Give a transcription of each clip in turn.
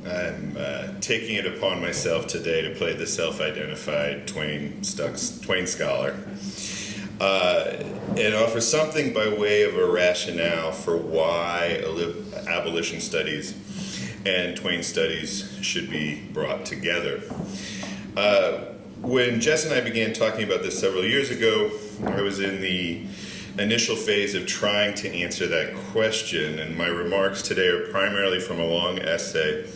I'm taking it upon myself today to play the self-identified Twain scholar and offer something by way of a rationale for why abolition studies and Twain studies should be brought together. When Jess and I began talking about this several years ago, I was in the initial phase of trying to answer that question, and my remarks today are primarily from a long essay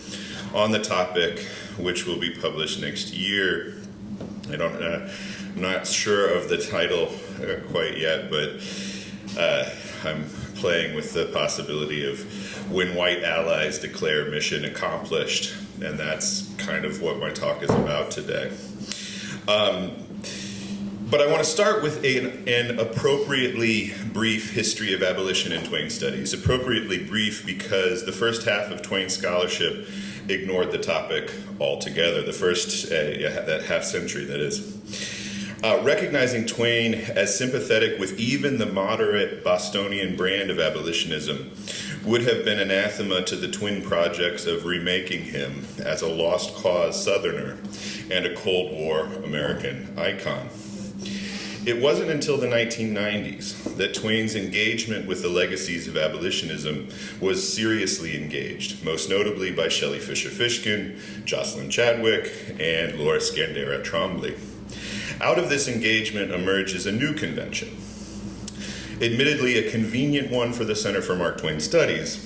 on the topic, which will be published next year. I'm not sure of the title quite yet, but I'm playing with the possibility of when white allies declare mission accomplished, and that's kind of what my talk is about today. But I want to start with an appropriately brief history of abolition in Twain studies. Appropriately brief because the first half of Twain scholarship ignored the topic altogether, the first that half century, that is. Recognizing Twain as sympathetic with even the moderate Bostonian brand of abolitionism would have been anathema to the twin projects of remaking him as a lost cause Southerner and a Cold War American icon. It wasn't until the 1990s that Twain's engagement with the legacies of abolitionism was seriously engaged, most notably by Shelley Fisher Fishkin, Jocelyn Chadwick, and Laura Scandera Trombley. Out of this engagement emerges a new convention, admittedly a convenient one for the Center for Mark Twain Studies,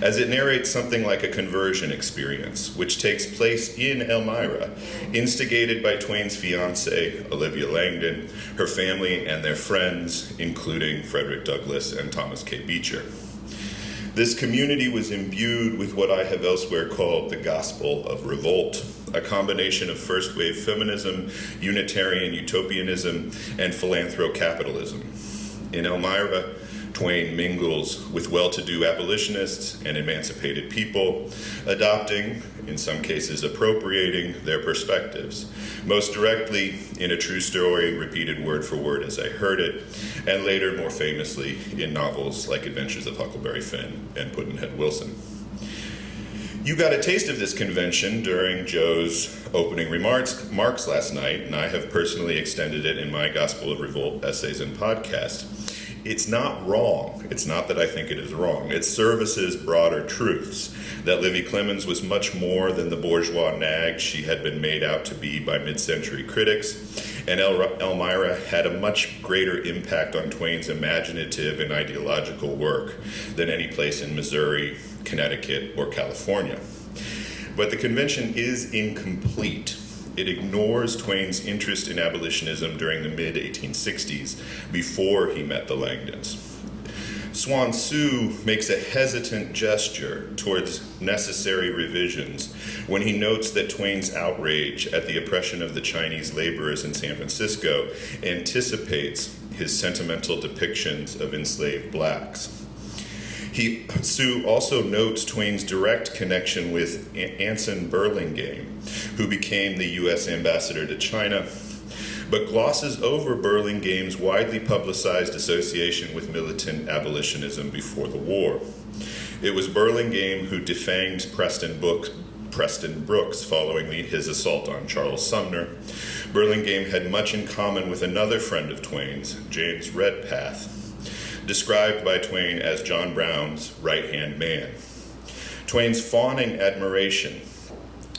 as it narrates something like a conversion experience, which takes place in Elmira, instigated by Twain's fiancée, Olivia Langdon, her family, and their friends, including Frederick Douglass and Thomas K. Beecher. This community was imbued with what I have elsewhere called the Gospel of Revolt, a combination of first-wave feminism, Unitarian utopianism, and philanthrocapitalism. In Elmira, Twain mingles with well-to-do abolitionists and emancipated people, adopting, in some cases appropriating, their perspectives, most directly in a true story repeated word for word as I heard it, and later more famously in novels like Adventures of Huckleberry Finn and Pudd'nhead Wilson. You got a taste of this convention during Joe's opening remarks last night, and I have personally extended it in my Gospel of Revolt essays and podcast. It's not wrong. It's not that I think it is wrong. It services broader truths, that Livy Clemens was much more than the bourgeois nag she had been made out to be by mid-century critics, and Elmira had a much greater impact on Twain's imaginative and ideological work than any place in Missouri, Connecticut, or California. But the convention is incomplete. It ignores Twain's interest in abolitionism during the mid-1860s, before he met the Langdons. Swan Tzu makes a hesitant gesture towards necessary revisions when he notes that Twain's outrage at the oppression of the Chinese laborers in San Francisco anticipates his sentimental depictions of enslaved blacks. Tzu also notes Twain's direct connection with Anson Burlingame, who became the U.S. ambassador to China, but glosses over Burlingame's widely publicized association with militant abolitionism before the war. It was Burlingame who defanged Preston Brooks following his assault on Charles Sumner. Burlingame had much in common with another friend of Twain's, James Redpath, described by Twain as John Brown's right-hand man. Twain's fawning admiration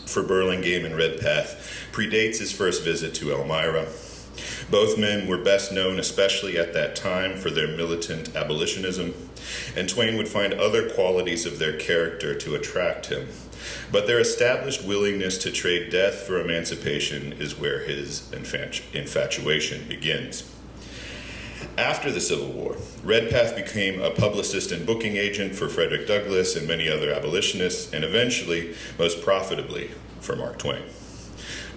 for Burlingame and Redpath predates his first visit to Elmira. Both men were best known, especially at that time, for their militant abolitionism, and Twain would find other qualities of their character to attract him. But their established willingness to trade death for emancipation is where his infatuation begins. After the Civil War, Redpath became a publicist and booking agent for Frederick Douglass and many other abolitionists, and eventually, most profitably, for Mark Twain.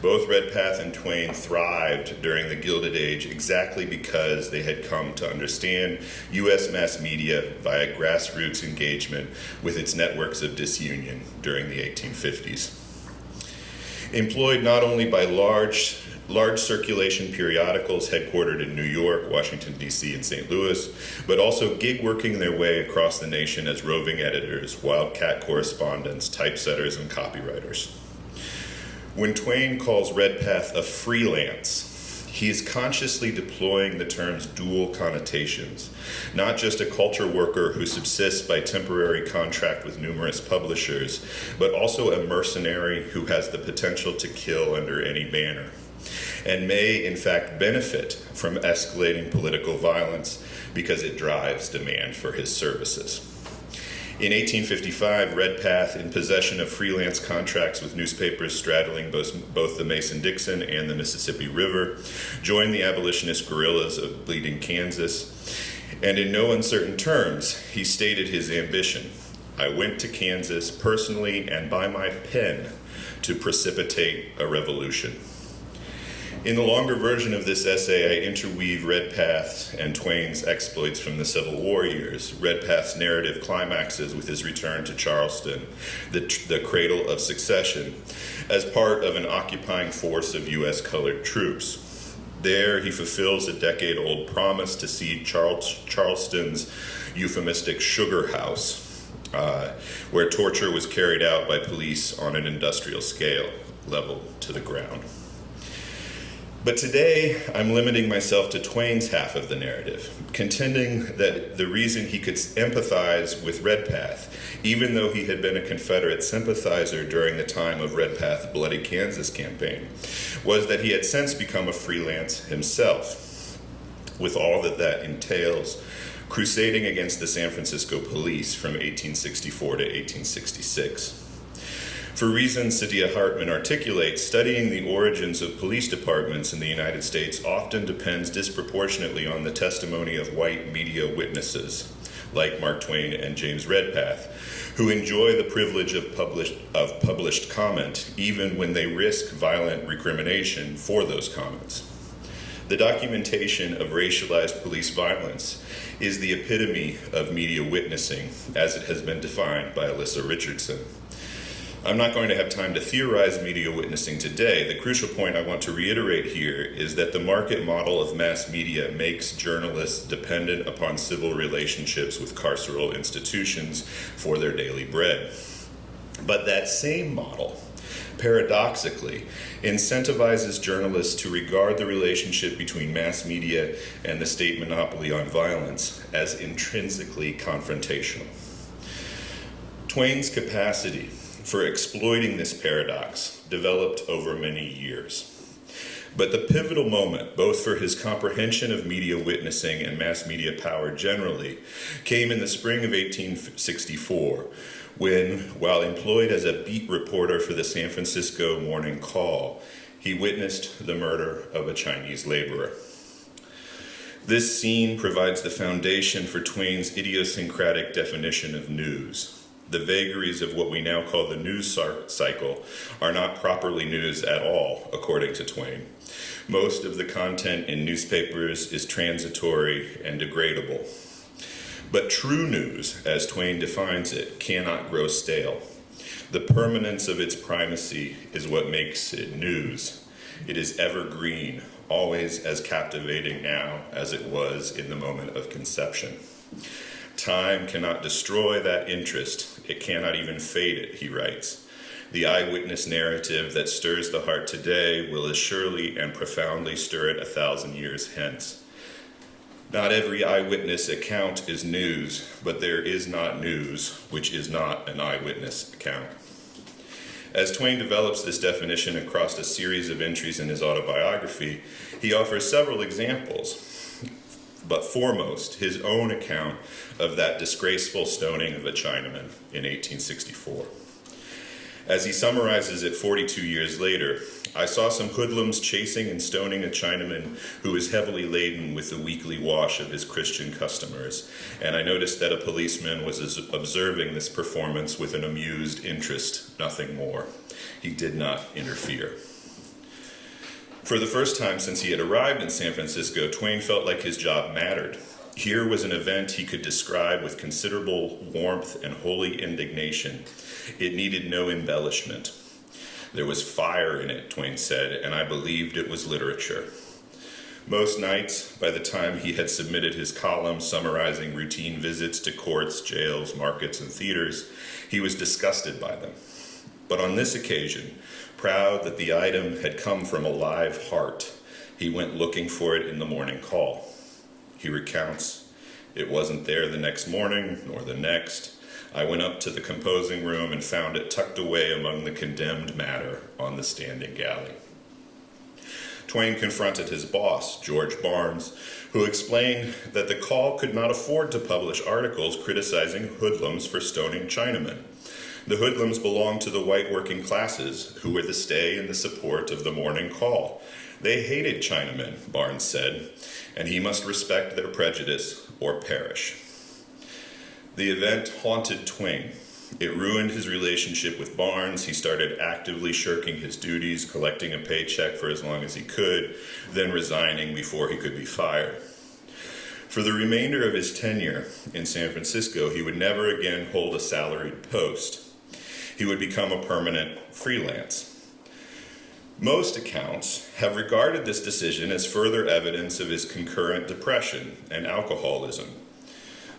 Both Redpath and Twain thrived during the Gilded Age exactly because they had come to understand U.S. mass media via grassroots engagement with its networks of disunion during the 1850s. Employed not only by large large circulation periodicals headquartered in New York, Washington, D.C., and St. Louis, but also gig working their way across the nation as roving editors, wildcat correspondents, typesetters, and copywriters. When Twain calls Redpath a freelance, he is consciously deploying the term's dual connotations, not just a culture worker who subsists by temporary contract with numerous publishers, but also a mercenary who has the potential to kill under any banner, and may in fact benefit from escalating political violence because it drives demand for his services. In 1855, Redpath, in possession of freelance contracts with newspapers straddling both the Mason-Dixon and the Mississippi River, joined the abolitionist guerrillas of Bleeding Kansas, and in no uncertain terms, he stated his ambition: "I went to Kansas personally and by my pen to precipitate a revolution." In the longer version of this essay, I interweave Redpath and Twain's exploits from the Civil War years. Redpath's narrative climaxes with his return to Charleston, the cradle of secession, as part of an occupying force of U.S. colored troops. There, he fulfills a decade-old promise to see Charleston's euphemistic sugar house, where torture was carried out by police on an industrial scale, level to the ground. But today, I'm limiting myself to Twain's half of the narrative, contending that the reason he could empathize with Redpath, even though he had been a Confederate sympathizer during the time of Redpath's Bloody Kansas campaign, was that he had since become a freelance himself, with all that entails, crusading against the San Francisco police from 1864 to 1866. For reasons Saidiya Hartman articulates, studying the origins of police departments in the United States often depends disproportionately on the testimony of white media witnesses, like Mark Twain and James Redpath, who enjoy the privilege of published comment, even when they risk violent recrimination for those comments. The documentation of racialized police violence is the epitome of media witnessing, as it has been defined by Alyssa Richardson. I'm not going to have time to theorize media witnessing today. The crucial point I want to reiterate here is that the market model of mass media makes journalists dependent upon civil relationships with carceral institutions for their daily bread. But that same model, paradoxically, incentivizes journalists to regard the relationship between mass media and the state monopoly on violence as intrinsically confrontational. Twain's capacity for exploiting this paradox developed over many years. But the pivotal moment, both for his comprehension of media witnessing and mass media power generally, came in the spring of 1864, when, while employed as a beat reporter for the San Francisco Morning Call, he witnessed the murder of a Chinese laborer. This scene provides the foundation for Twain's idiosyncratic definition of news. The vagaries of what we now call the news cycle are not properly news at all, according to Twain. Most of the content in newspapers is transitory and degradable. But true news, as Twain defines it, cannot grow stale. The permanence of its primacy is what makes it news. It is evergreen, always as captivating now as it was in the moment of conception. Time cannot destroy that interest. It cannot even fade it, he writes. The eyewitness narrative that stirs the heart today will as surely and profoundly stir it 1,000 years hence. Not every eyewitness account is news, but there is not news which is not an eyewitness account. As Twain develops this definition across a series of entries in his autobiography, he offers several examples, but foremost, his own account of that disgraceful stoning of a Chinaman in 1864. As he summarizes it 42 years later, I saw some hoodlums chasing and stoning a Chinaman who was heavily laden with the weekly wash of his Christian customers, and I noticed that a policeman was observing this performance with an amused interest, nothing more. He did not interfere. For the first time since he had arrived in San Francisco, Twain felt like his job mattered. Here was an event he could describe with considerable warmth and holy indignation. It needed no embellishment. There was fire in it, Twain said, and I believed it was literature. Most nights, by the time he had submitted his column summarizing routine visits to courts, jails, markets, and theaters, he was disgusted by them. But on this occasion, proud that the item had come from a live heart, he went looking for it in the morning call. He recounts, "It wasn't there the next morning, nor the next. I went up to the composing room and found it tucked away among the condemned matter on the standing galley." Twain confronted his boss, George Barnes, who explained that the call could not afford to publish articles criticizing hoodlums for stoning Chinamen. The hoodlums belonged to the white working classes, who were the stay and the support of the morning call. They hated Chinamen, Barnes said, and he must respect their prejudice or perish. The event haunted Twain. It ruined his relationship with Barnes. He started actively shirking his duties, collecting a paycheck for as long as he could, then resigning before he could be fired. For the remainder of his tenure in San Francisco, he would never again hold a salaried post. He would become a permanent freelance. Most accounts have regarded this decision as further evidence of his concurrent depression and alcoholism.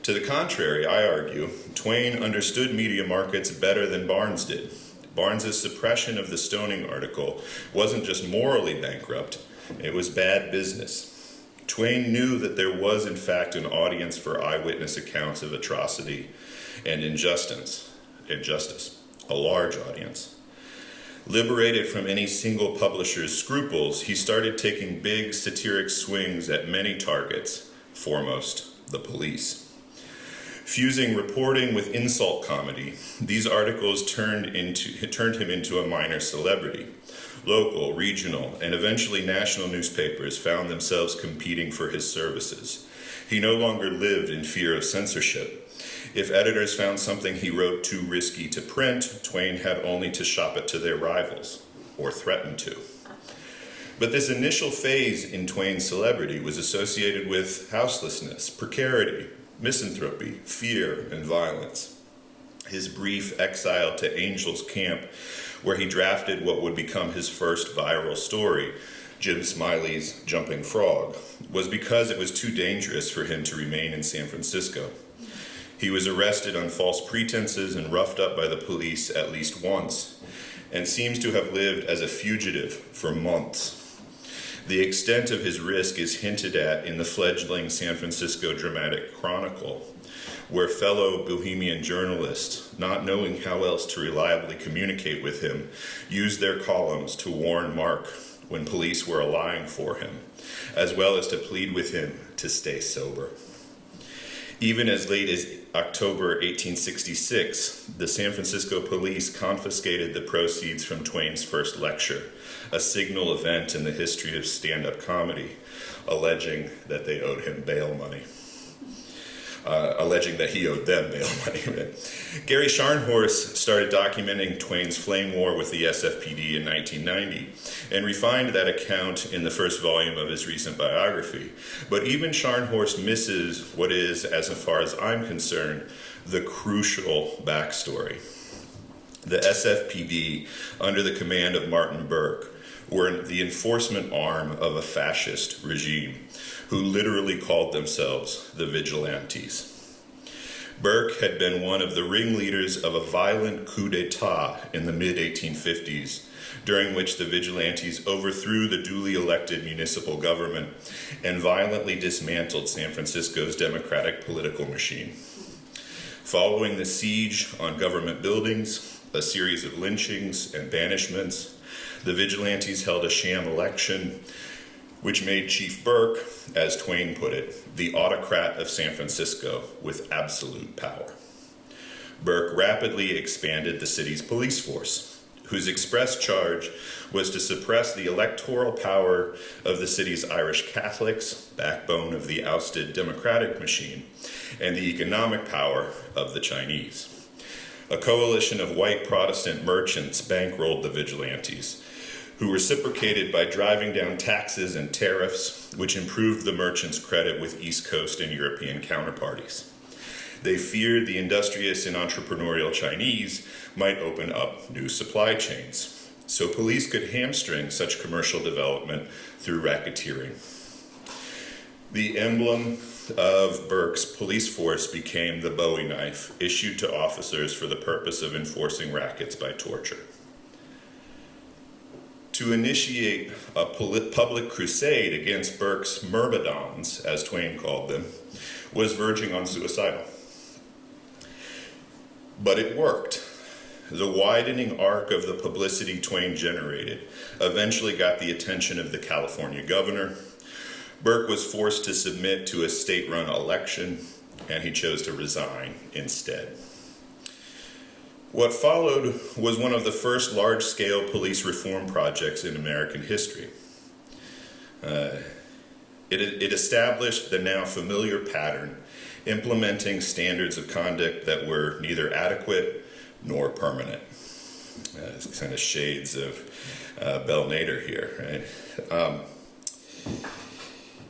To the contrary, I argue, Twain understood media markets better than Barnes did. Barnes's suppression of the stoning article wasn't just morally bankrupt, it was bad business. Twain knew that there was, in fact, an audience for eyewitness accounts of atrocity and injustice, a large audience. Liberated from any single publisher's scruples, he started taking big satiric swings at many targets, foremost the police. Fusing reporting with insult comedy, these articles turned him into a minor celebrity. Local, regional, and eventually national newspapers found themselves competing for his services. He no longer lived in fear of censorship. If editors found something he wrote too risky to print, Twain had only to shop it to their rivals, or threaten to. But this initial phase in Twain's celebrity was associated with houselessness, precarity, misanthropy, fear, and violence. His brief exile to Angel's Camp, where he drafted what would become his first viral story, Jim Smiley's Jumping Frog, was because it was too dangerous for him to remain in San Francisco. He was arrested on false pretenses and roughed up by the police at least once, and seems to have lived as a fugitive for months. The extent of his risk is hinted at in the fledgling San Francisco Dramatic Chronicle, where fellow Bohemian journalists, not knowing how else to reliably communicate with him, used their columns to warn Mark when police were lying for him, as well as to plead with him to stay sober. Even as late as October 1866, the San Francisco police confiscated the proceeds from Twain's first lecture, a signal event in the history of stand-up comedy, alleging that they owed him bail money. Alleging that he owed them bail money. Gary Scharnhorst started documenting Twain's flame war with the SFPD in 1990 and refined that account in the first volume of his recent biography. But even Scharnhorst misses what is, as far as I'm concerned, the crucial backstory. The SFPD, under the command of Martin Burke, were the enforcement arm of a fascist regime who literally called themselves the Vigilantes. Burke had been one of the ringleaders of a violent coup d'etat in the mid-1850s, during which the Vigilantes overthrew the duly elected municipal government and violently dismantled San Francisco's democratic political machine. Following the siege on government buildings, a series of lynchings and banishments, the Vigilantes held a sham election, which made Chief Burke, as Twain put it, the autocrat of San Francisco with absolute power. Burke rapidly expanded the city's police force, whose express charge was to suppress the electoral power of the city's Irish Catholics, backbone of the ousted democratic machine, and the economic power of the Chinese. A coalition of white Protestant merchants bankrolled the Vigilantes, who reciprocated by driving down taxes and tariffs, which improved the merchants' credit with East Coast and European counterparties. They feared the industrious and entrepreneurial Chinese might open up new supply chains. so police could hamstring such commercial development through racketeering. The emblem of Burke's police force became the Bowie knife, issued to officers for the purpose of enforcing rackets by torture. To initiate a public crusade against Burke's myrmidons, as Twain called them, was verging on suicidal. But it worked. The widening arc of the publicity Twain generated eventually got the attention of the California governor. Burke was forced to submit to a state-run election, and he chose to resign instead. What followed was one of the first large-scale police reform projects in American history. It established the now familiar pattern, implementing standards of conduct that were neither adequate nor permanent. It's kind of shades of Bell Nader here, right?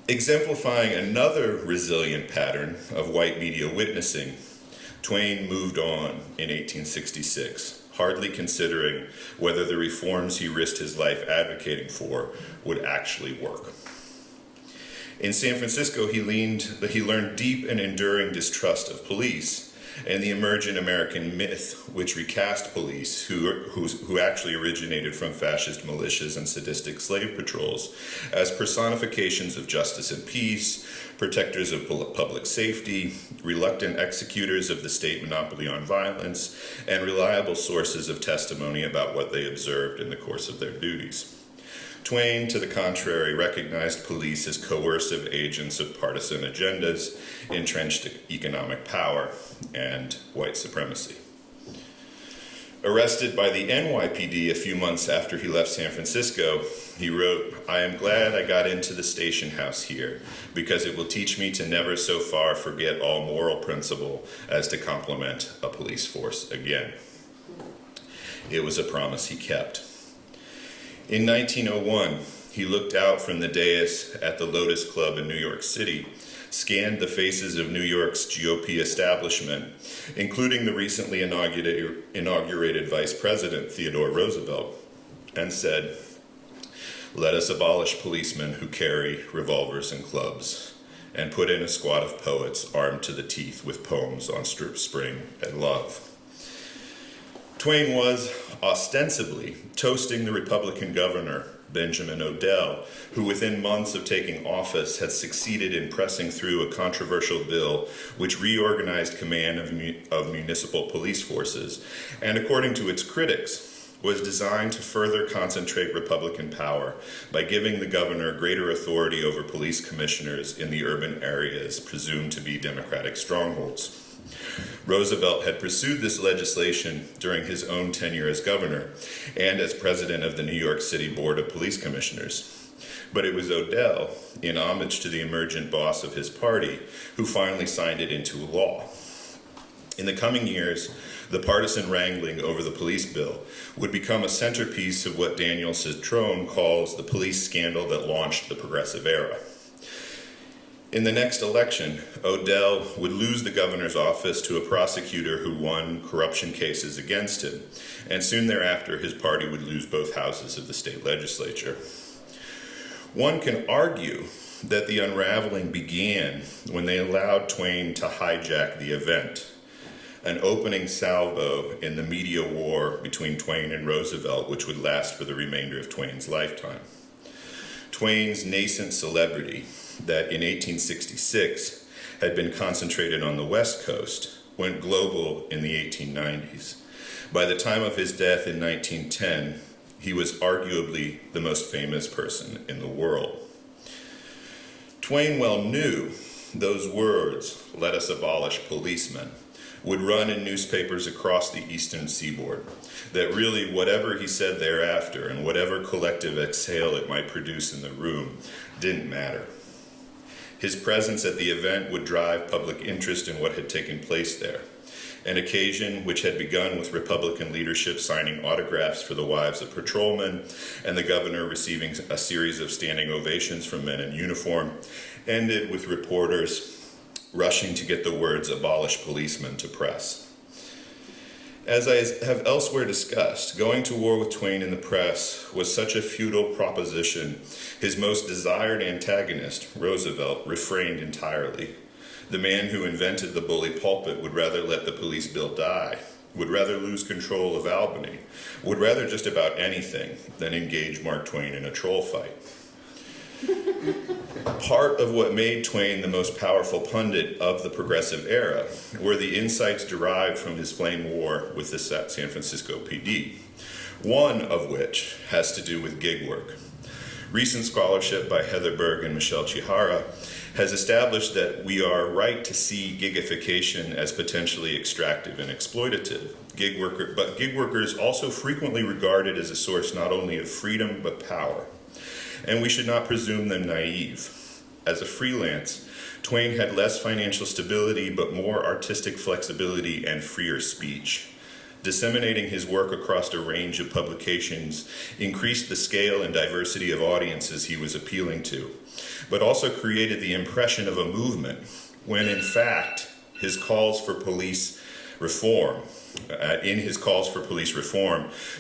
Exemplifying another resilient pattern of white media witnessing, Twain moved on in 1866, hardly considering whether the reforms he risked his life advocating for would actually work. In San Francisco, he learned deep and enduring distrust of police and the emergent American myth, which recast police, who actually originated from fascist militias and sadistic slave patrols, as personifications of justice and peace, protectors of public safety, reluctant executors of the state monopoly on violence, and reliable sources of testimony about what they observed in the course of their duties. Twain, to the contrary, recognized police as coercive agents of partisan agendas, entrenched economic power, and white supremacy. Arrested by the NYPD a few months after he left San Francisco, he wrote, "I am glad I got into the station house here, because it will teach me to never so far forget all moral principle as to compliment a police force again." It was a promise he kept. In 1901, he looked out from the dais at the Lotus Club in New York City, scanned the faces of New York's GOP establishment, including the recently inaugurated Vice President Theodore Roosevelt, and said, "Let us abolish policemen who carry revolvers and clubs, and put in a squad of poets armed to the teeth with poems on spring and love." Twain was ostensibly toasting the Republican governor, Benjamin Odell, who within months of taking office had succeeded in pressing through a controversial bill which reorganized command of municipal police forces, and according to its critics, was designed to further concentrate Republican power by giving the governor greater authority over police commissioners in the urban areas presumed to be Democratic strongholds. Roosevelt had pursued this legislation during his own tenure as governor and as president of the New York City Board of Police Commissioners. But it was Odell, in homage to the emergent boss of his party, who finally signed it into law. In the coming years, the partisan wrangling over the police bill would become a centerpiece of what Daniel Citron calls the police scandal that launched the progressive era. In the next election, Odell would lose the governor's office to a prosecutor who won corruption cases against him, and soon thereafter his party would lose both houses of the state legislature. One can argue that the unraveling began when they allowed Twain to hijack the event, an opening salvo in the media war between Twain and Roosevelt, which would last for the remainder of Twain's lifetime. Twain's nascent celebrity, that in 1866 had been concentrated on the West Coast, went global in the 1890s. By the time of his death in 1910, he was arguably the most famous person in the world. Twain well knew those words, "Let us abolish policemen," would run in newspapers across the eastern seaboard, that really whatever he said thereafter and whatever collective exhale it might produce in the room didn't matter. His presence at the event would drive public interest in what had taken place there, an occasion which had begun with Republican leadership signing autographs for the wives of patrolmen and the governor receiving a series of standing ovations from men in uniform, ended with reporters rushing to get the words "abolish policemen" to press. As I have elsewhere discussed, going to war with Twain in the press was such a futile proposition, his most desired antagonist, Roosevelt, refrained entirely. The man who invented the bully pulpit would rather let the police bill die, would rather lose control of Albany, would rather just about anything than engage Mark Twain in a troll fight. Part of what made Twain the most powerful pundit of the progressive era were the insights derived from his flame war with the San Francisco PD, one of which has to do with gig work. Recent scholarship by Heather Berg and Michelle Chihara has established that we are right to see gigification as potentially extractive and exploitative. But gig workers also frequently regarded as a source not only of freedom but power. And we should not presume them naive. As a freelance, Twain had less financial stability but more artistic flexibility and freer speech. Disseminating his work across a range of publications increased the scale and diversity of audiences he was appealing to, but also created the impression of a movement, when in fact his calls for police reform,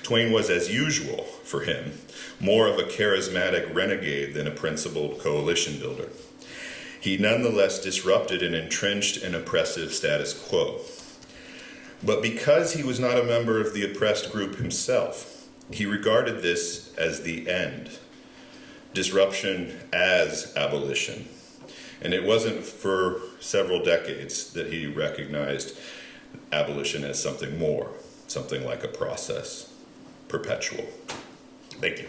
Twain was, as usual for him, more of a charismatic renegade than a principled coalition builder. He nonetheless disrupted an entrenched and oppressive status quo. But because he was not a member of the oppressed group himself, he regarded this as the end, disruption as abolition. And it wasn't for several decades that he recognized abolition as something more, something like a process, perpetual. Thank you.